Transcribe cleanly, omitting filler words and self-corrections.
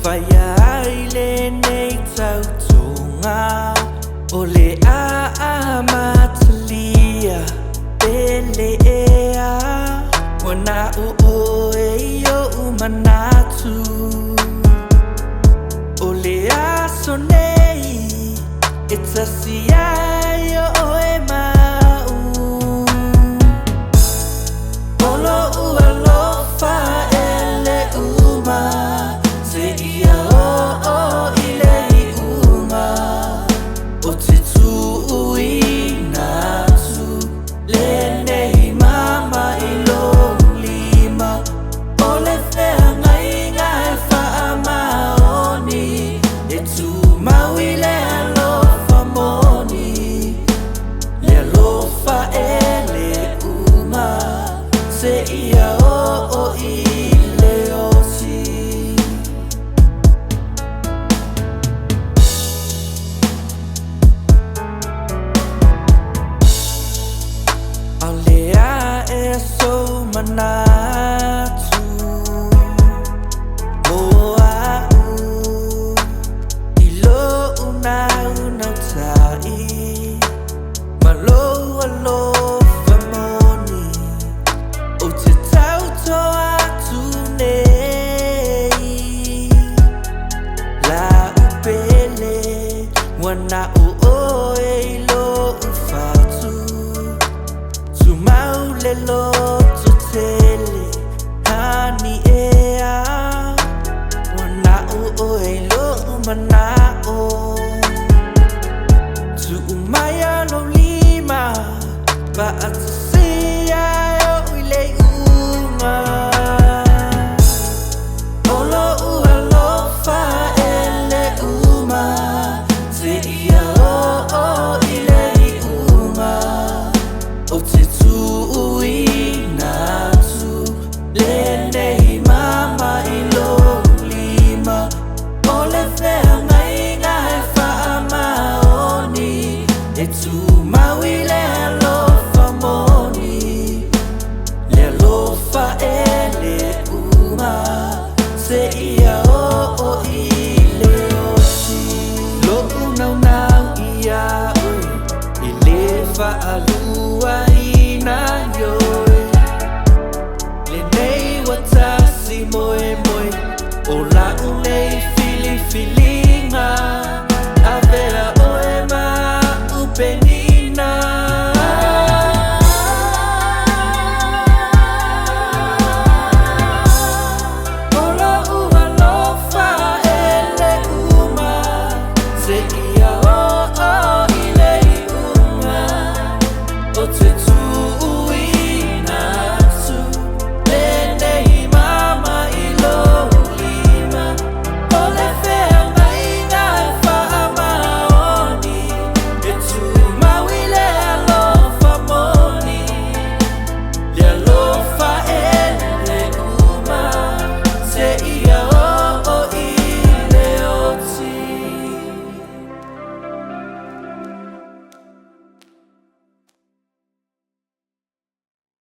Fire le nei tau tunga ole a matalia pele ea wana o e yo umanatu ole a sonei it's a sia yo e mau olo ualo fa ele uma so manatu moa ilo una tai malo alo famoni o te tau toa tu nei la upele wana o e lo ufatu tu maulelo